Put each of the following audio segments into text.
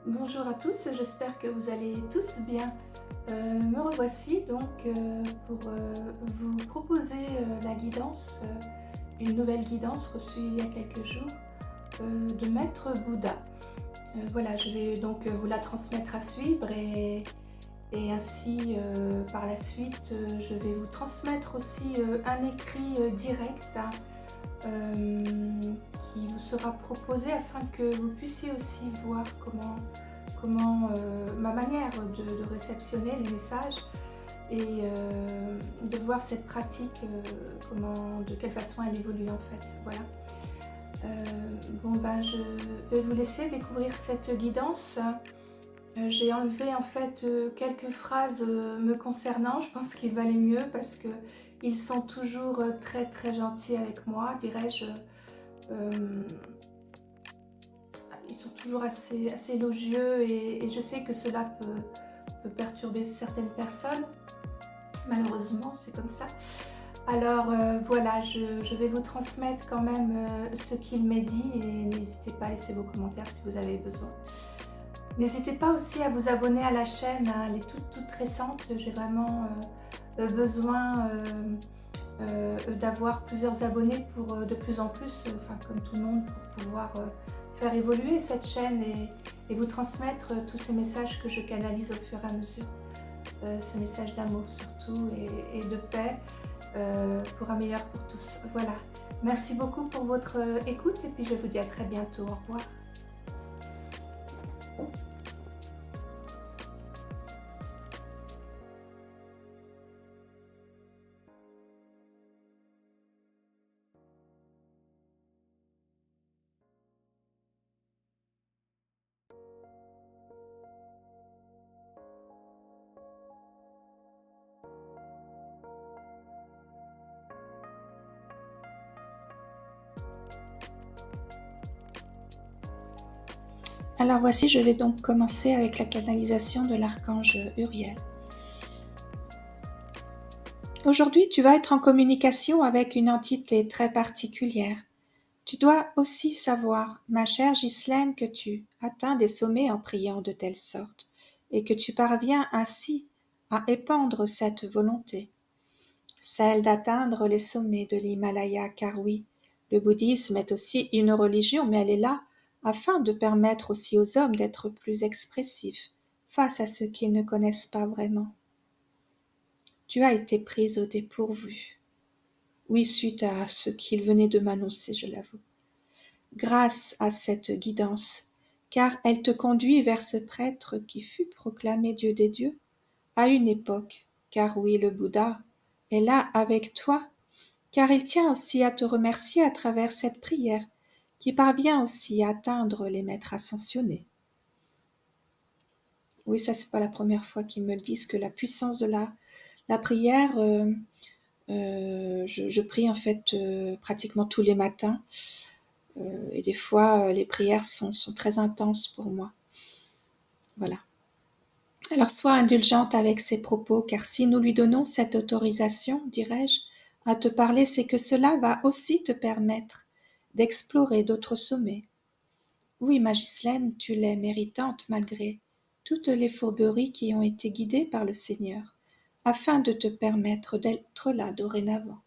Bonjour à tous, j'espère que vous allez tous bien. Me revoici donc pour vous proposer la guidance, une nouvelle guidance reçue il y a quelques jours de Maître Bouddha. Voilà, je vais donc vous la transmettre à suivre et ainsi par la suite je vais vous transmettre aussi un écrit direct qui vous sera proposé afin que vous puissiez aussi voir comment ma manière de réceptionner les messages et de voir cette pratique, de quelle façon elle évolue en fait. Voilà. Je vais vous laisser découvrir cette guidance. J'ai enlevé en fait quelques phrases me concernant. Je pense qu'il valait mieux parce que ils sont toujours très très gentils avec moi, dirais-je. Euh, Ils sont toujours assez élogieux et je sais que cela peut perturber certaines personnes. Malheureusement, c'est comme ça. Alors voilà, je vais vous transmettre quand même ce qu'il m'est dit et n'hésitez pas à laisser vos commentaires si vous avez besoin. N'hésitez pas aussi à vous abonner à la chaîne, hein, elle est toute récente. J'ai vraiment besoin d'avoir plusieurs abonnés pour de plus en plus, comme tout le monde, pour pouvoir faire évoluer cette chaîne et vous transmettre tous ces messages que je canalise au fur et à mesure. Ces messages d'amour surtout et de paix pour un meilleur pour tous. Voilà. Merci beaucoup pour votre écoute et puis je vous dis à très bientôt. Au revoir. Alors voici, je vais donc commencer avec la canalisation de l'archange Uriel. Aujourd'hui, tu vas être en communication avec une entité très particulière. Tu dois aussi savoir, ma chère Ghislaine, que tu atteins des sommets en priant de telle sorte, et que tu parviens ainsi à épandre cette volonté, celle d'atteindre les sommets de l'Himalaya, car oui, le bouddhisme est aussi une religion, mais elle est là afin de permettre aussi aux hommes d'être plus expressifs face à ceux qu'ils ne connaissent pas vraiment. Tu as été prise au dépourvu. Oui, suite à ce qu'il venait de m'annoncer, je l'avoue. Grâce à cette guidance, car elle te conduit vers ce prêtre qui fut proclamé Dieu des dieux à une époque, car oui, le Bouddha est là avec toi, car il tient aussi à te remercier à travers cette prière qui parvient aussi à atteindre les maîtres ascensionnés. Oui, ça c'est pas la première fois qu'ils me le disent, que la puissance de la prière, je prie en fait pratiquement tous les matins, et des fois les prières sont très intenses pour moi. Voilà. Alors sois indulgente avec ses propos, car si nous lui donnons cette autorisation, dirais-je, à te parler, c'est que cela va aussi te permettre d'explorer d'autres sommets. Oui, ma Ghislaine, tu l'es méritante malgré toutes les fourberies qui ont été guidées par le Seigneur, afin de te permettre d'être là dorénavant.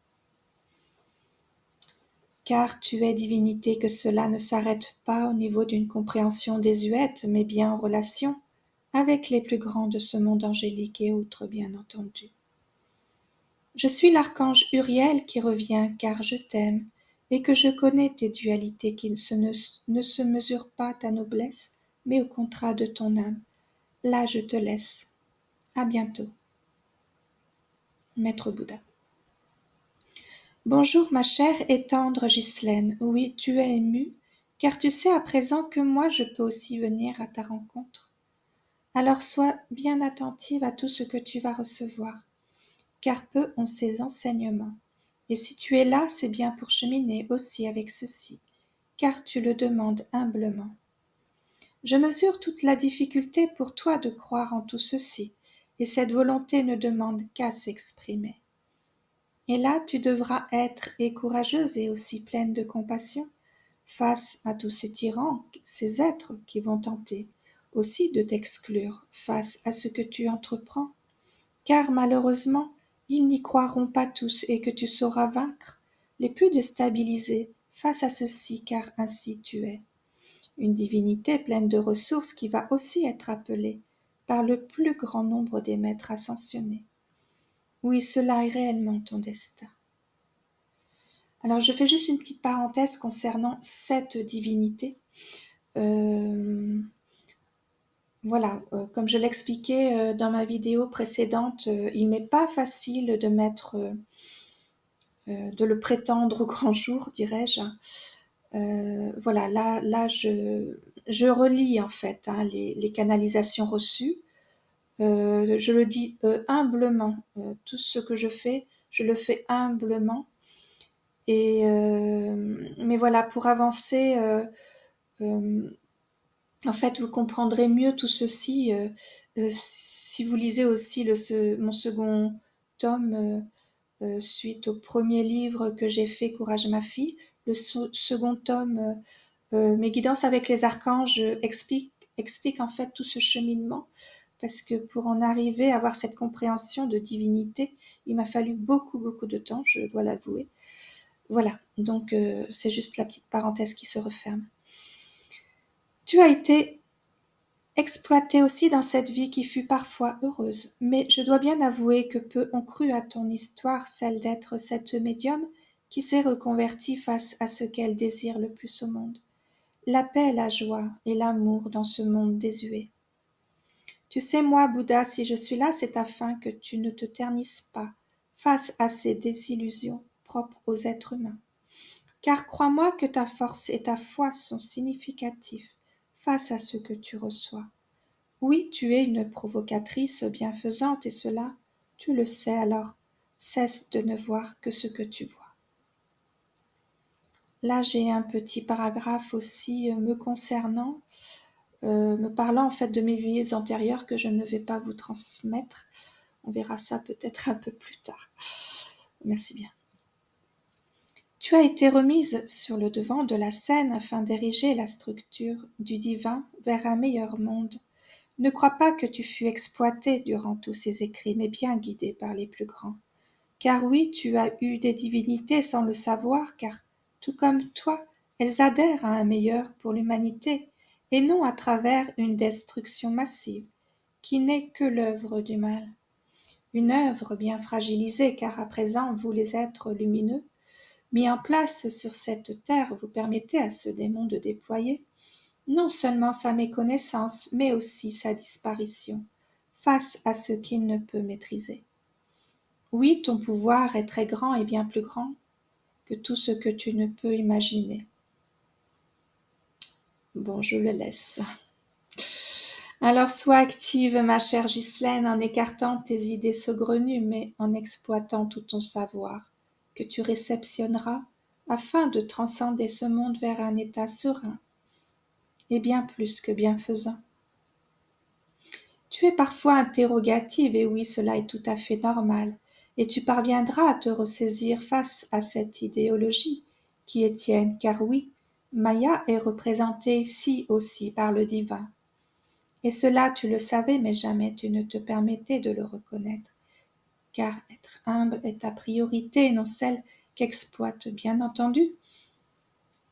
Car tu es divinité, que cela ne s'arrête pas au niveau d'une compréhension désuète, mais bien en relation avec les plus grands de ce monde angélique et autres, bien entendu. Je suis l'archange Uriel qui revient, car je t'aime, et que je connais tes dualités qui ne se mesurent pas ta noblesse, mais au contrat de ton âme. Là je te laisse. À bientôt. Maître Bouddha. Bonjour ma chère et tendre Ghislaine. Oui, tu es émue, car tu sais à présent que moi je peux aussi venir à ta rencontre. Alors sois bien attentive à tout ce que tu vas recevoir, car peu ont ces enseignements. Et si tu es là, c'est bien pour cheminer aussi avec ceci, car tu le demandes humblement. Je mesure toute la difficulté pour toi de croire en tout ceci, et cette volonté ne demande qu'à s'exprimer. Et là, tu devras être et courageuse et aussi pleine de compassion face à tous ces tyrans, ces êtres qui vont tenter, aussi de t'exclure face à ce que tu entreprends, car malheureusement, ils n'y croiront pas tous et que tu sauras vaincre les plus déstabilisés face à ceci, car ainsi tu es. Une divinité pleine de ressources qui va aussi être appelée par le plus grand nombre des maîtres ascensionnés. Oui, cela est réellement ton destin. Alors je fais juste une petite parenthèse concernant cette divinité. Voilà, comme je l'expliquais dans ma vidéo précédente, il m'est pas facile de de le prétendre au grand jour, dirais-je. Voilà, là je relis en fait les canalisations reçues. Je le dis humblement. Tout ce que je fais, je le fais humblement. Et mais voilà, pour avancer, en fait, vous comprendrez mieux tout ceci si vous lisez aussi mon second tome suite au premier livre que j'ai fait, Courage ma fille. Le second tome, Mes guidances avec les archanges, explique en fait tout ce cheminement. Parce que pour en arriver à avoir cette compréhension de divinité, il m'a fallu beaucoup de temps, je dois l'avouer. Voilà, donc c'est juste la petite parenthèse qui se referme. Tu as été exploité aussi dans cette vie qui fut parfois heureuse, mais je dois bien avouer que peu ont cru à ton histoire, celle d'être cette médium qui s'est reconvertie face à ce qu'elle désire le plus au monde. La paix, la joie et l'amour dans ce monde désuet. Tu sais, moi, Bouddha, si je suis là, c'est afin que tu ne te ternisses pas face à ces désillusions propres aux êtres humains. Car crois-moi que ta force et ta foi sont significatifs face à ce que tu reçois. Oui, tu es une provocatrice bienfaisante et cela, tu le sais, alors cesse de ne voir que ce que tu vois. Là, j'ai un petit paragraphe aussi me concernant, me parlant en fait de mes vies antérieures que je ne vais pas vous transmettre. On verra ça peut-être un peu plus tard. Merci bien. Tu as été remise sur le devant de la scène afin d'ériger la structure du divin vers un meilleur monde. Ne crois pas que tu fus exploité durant tous ces écrits, mais bien guidé par les plus grands. Car oui, tu as eu des divinités sans le savoir, car tout comme toi, elles adhèrent à un meilleur pour l'humanité, et non à travers une destruction massive, qui n'est que l'œuvre du mal. Une œuvre bien fragilisée, car à présent vous les êtres lumineux, mis en place sur cette terre, vous permettez à ce démon de déployer non seulement sa méconnaissance, mais aussi sa disparition, face à ce qu'il ne peut maîtriser. Oui, ton pouvoir est très grand et bien plus grand que tout ce que tu ne peux imaginer. Bon, je le laisse. Alors sois active, ma chère Ghislaine, en écartant tes idées saugrenues, mais en exploitant tout ton savoir, que tu réceptionneras afin de transcender ce monde vers un état serein et bien plus que bienfaisant. Tu es parfois interrogative, et oui, cela est tout à fait normal, et tu parviendras à te ressaisir face à cette idéologie qui est tienne, car oui, Maya est représentée ici aussi par le divin. Et cela tu le savais, mais jamais tu ne te permettais de le reconnaître, car être humble est ta priorité, non celle qu'exploitent bien entendu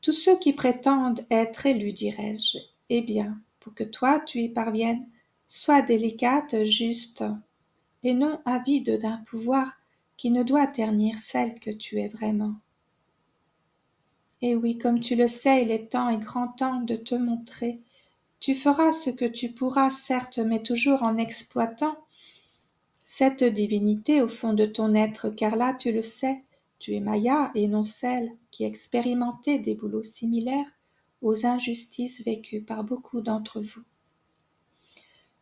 tous ceux qui prétendent être élus, dirais-je. Eh bien, pour que toi tu y parviennes, sois délicate, juste, et non avide d'un pouvoir qui ne doit ternir celle que tu es vraiment. Et oui, comme tu le sais, il est temps et grand temps de te montrer. Tu feras ce que tu pourras, certes, mais toujours en exploitant cette divinité au fond de ton être, car là, tu le sais, tu es Maya et non celle qui expérimentait des boulots similaires aux injustices vécues par beaucoup d'entre vous.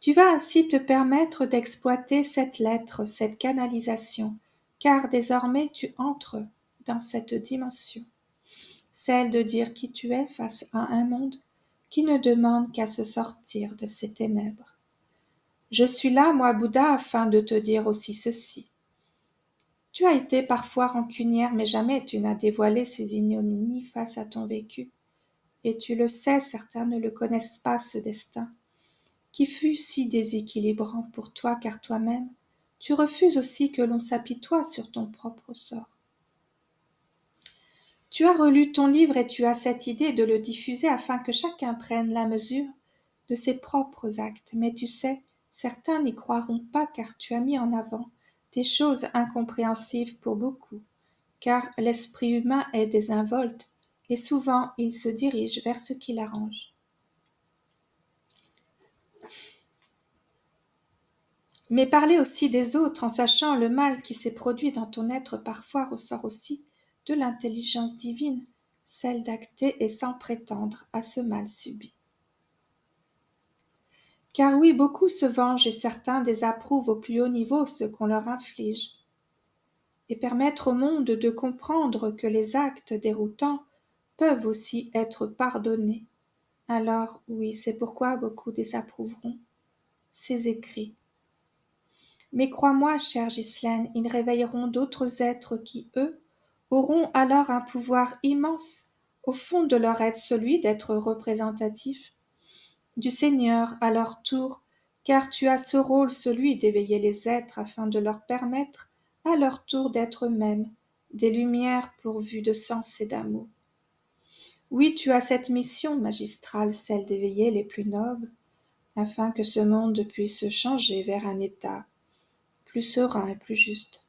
Tu vas ainsi te permettre d'exploiter cette lettre, cette canalisation, car désormais tu entres dans cette dimension, celle de dire qui tu es face à un monde qui ne demande qu'à se sortir de ses ténèbres. Je suis là, moi Bouddha, afin de te dire aussi ceci. Tu as été parfois rancunière, mais jamais tu n'as dévoilé ces ignominies face à ton vécu. Et tu le sais, certains ne le connaissent pas, ce destin. qui fut si déséquilibrant pour toi car toi-même, tu refuses aussi que l'on s'apitoie sur ton propre sort. Tu as relu ton livre et tu as cette idée de le diffuser afin que chacun prenne la mesure de ses propres actes. Mais tu sais, certains n'y croiront pas car tu as mis en avant des choses incompréhensibles pour beaucoup, car l'esprit humain est désinvolte et souvent il se dirige vers ce qui l'arrange. Mais parler aussi des autres en sachant le mal qui s'est produit dans ton être parfois ressort aussi de l'intelligence divine, celle d'acter et sans prétendre à ce mal subi. Car oui, beaucoup se vengent et certains désapprouvent au plus haut niveau ce qu'on leur inflige. Et permettre au monde de comprendre que les actes déroutants peuvent aussi être pardonnés. Alors oui, c'est pourquoi beaucoup désapprouveront ces écrits. Mais crois-moi, chère Ghislaine, ils réveilleront d'autres êtres qui, eux, auront alors un pouvoir immense, au fond de leur être celui d'être représentatifs du Seigneur à leur tour, car tu as ce rôle, celui d'éveiller les êtres afin de leur permettre à leur tour d'être eux-mêmes des lumières pourvues de sens et d'amour. Oui, tu as cette mission magistrale, celle d'éveiller les plus nobles, afin que ce monde puisse changer vers un état plus serein et plus juste.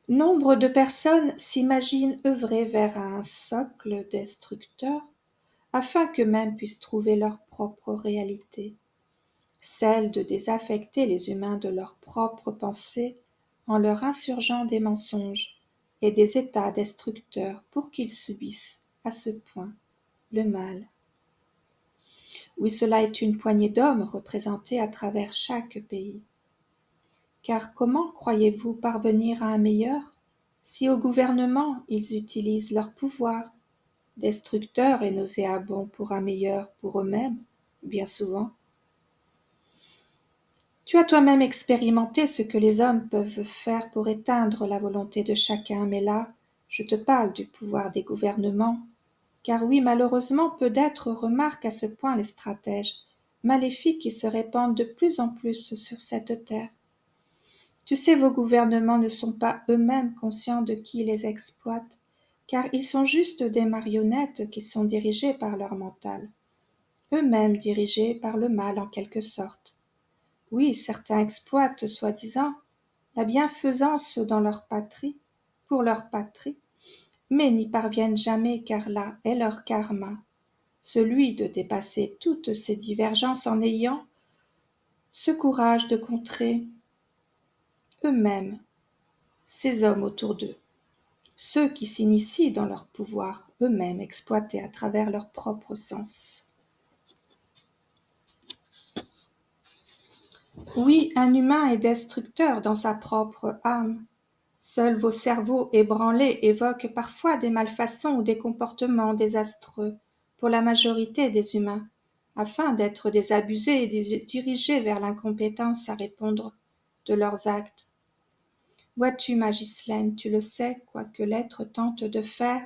Nombre de personnes s'imaginent œuvrer vers un socle destructeur, afin qu'eux-mêmes puissent trouver leur propre réalité, celle de désaffecter les humains de leurs propres pensées en leur insurgeant des mensonges et des états destructeurs pour qu'ils subissent à ce point le mal. Oui, cela est une poignée d'hommes représentés à travers chaque pays. Car comment croyez-vous parvenir à un meilleur si au gouvernement ils utilisent leur pouvoir, destructeur et nauséabond pour un meilleur pour eux-mêmes, bien souvent? Tu as toi-même expérimenté ce que les hommes peuvent faire pour éteindre la volonté de chacun, mais là, je te parle du pouvoir des gouvernements. Car oui, malheureusement, peu d'êtres remarquent à ce point les stratèges maléfiques qui se répandent de plus en plus sur cette terre. Tu sais, vos gouvernements ne sont pas eux-mêmes conscients de qui les exploite, car ils sont juste des marionnettes qui sont dirigées par leur mental, eux-mêmes dirigés par le mal en quelque sorte. Oui, certains exploitent, soi-disant, la bienfaisance dans leur patrie, pour leur patrie, mais n'y parviennent jamais car là est leur karma, celui de dépasser toutes ces divergences en ayant ce courage de contrer eux-mêmes ces hommes autour d'eux, ceux qui s'initient dans leur pouvoir, eux-mêmes exploités à travers leur propre sens. Oui, un humain est destructeur dans sa propre âme. Seuls vos cerveaux ébranlés évoquent parfois des malfaçons ou des comportements désastreux pour la majorité des humains, afin d'être désabusés et dirigés vers l'incompétence à répondre de leurs actes. Vois-tu, ma Ghislaine, tu le sais, quoi que l'être tente de faire,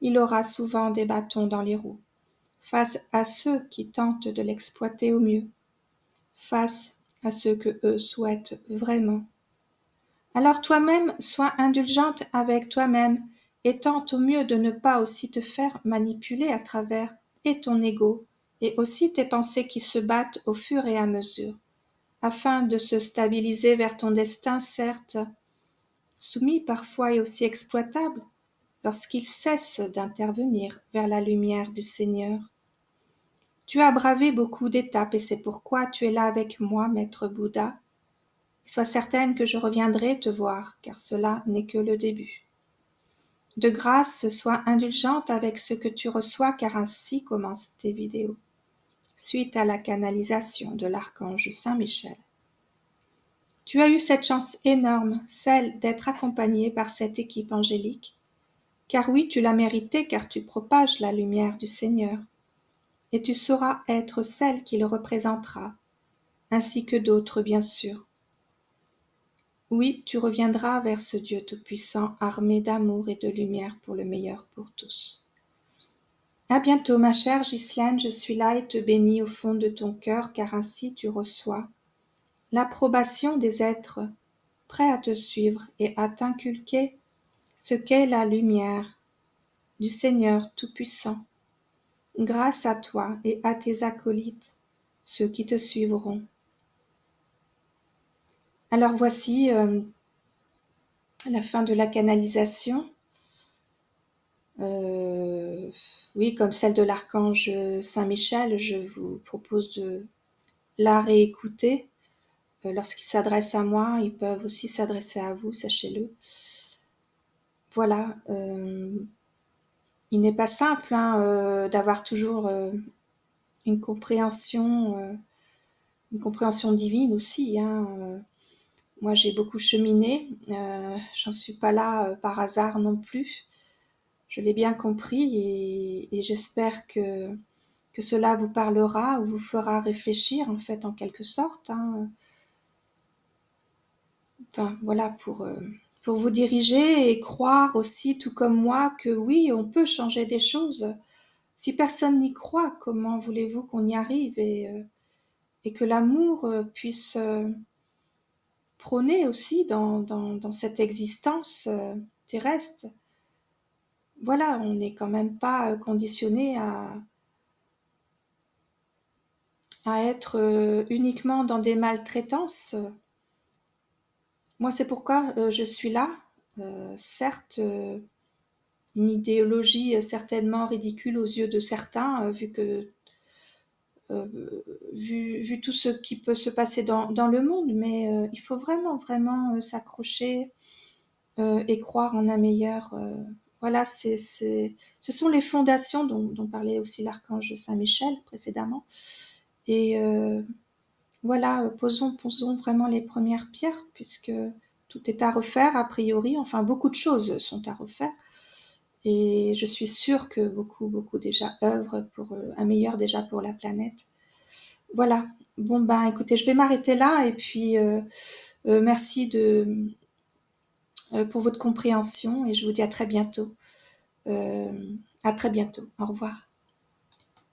il aura souvent des bâtons dans les roues, face à ceux qui tentent de l'exploiter au mieux, face à ceux que eux souhaitent vraiment. Alors toi-même, sois indulgente avec toi-même et tente au mieux de ne pas aussi te faire manipuler à travers et ton ego et aussi tes pensées qui se battent au fur et à mesure, afin de se stabiliser vers ton destin, certes, soumis parfois et aussi exploitable, lorsqu'il cesse d'intervenir vers la lumière du Seigneur. Tu as bravé beaucoup d'étapes et c'est pourquoi tu es là avec moi, maître Bouddha. Sois certaine que je reviendrai te voir, car cela n'est que le début. De grâce, sois indulgente avec ce que tu reçois, car ainsi commencent tes vidéos, suite à la canalisation de l'archange Saint-Michel. Tu as eu cette chance énorme, celle d'être accompagnée par cette équipe angélique, car oui, tu l'as méritée, car tu propages la lumière du Seigneur, et tu sauras être celle qui le représentera, ainsi que d'autres bien sûr. Oui, tu reviendras vers ce Dieu tout-puissant, armé d'amour et de lumière pour le meilleur pour tous. À bientôt, ma chère Ghislaine, je suis là et te bénis au fond de ton cœur, car ainsi tu reçois l'approbation des êtres prêts à te suivre et à t'inculquer ce qu'est la lumière du Seigneur Tout-Puissant. Grâce à toi et à tes acolytes, ceux qui te suivront. Alors voici la fin de la canalisation. Oui, comme celle de l'archange Saint-Michel, je vous propose de la réécouter. Lorsqu'ils s'adressent à moi, ils peuvent aussi s'adresser à vous, sachez-le. Voilà, il n'est pas simple d'avoir toujours une compréhension divine aussi. Moi, j'ai beaucoup cheminé, j'en suis pas là par hasard non plus. Je l'ai bien compris et j'espère que cela vous parlera ou vous fera réfléchir en fait en quelque sorte. Enfin voilà pour vous diriger et croire aussi tout comme moi que oui on peut changer des choses. Si personne n'y croit, comment voulez-vous qu'on y arrive et que l'amour puisse prôner aussi dans cette existence terrestre. Voilà, on n'est quand même pas conditionné à être uniquement dans des maltraitances. Moi, c'est pourquoi je suis là. Certes, une idéologie certainement ridicule aux yeux de certains, vu tout ce qui peut se passer dans le monde, mais il faut vraiment s'accrocher et croire en un meilleur. Voilà, ce sont les fondations dont parlait aussi l'archange Saint-Michel précédemment. Et voilà, posons vraiment les premières pierres, puisque tout est à refaire a priori, enfin beaucoup de choses sont à refaire. Et je suis sûre que beaucoup déjà œuvrent pour un meilleur déjà pour la planète. Voilà. Bon ben écoutez, je vais m'arrêter là et puis merci pour votre compréhension et je vous dis à très bientôt. À très bientôt. Au revoir.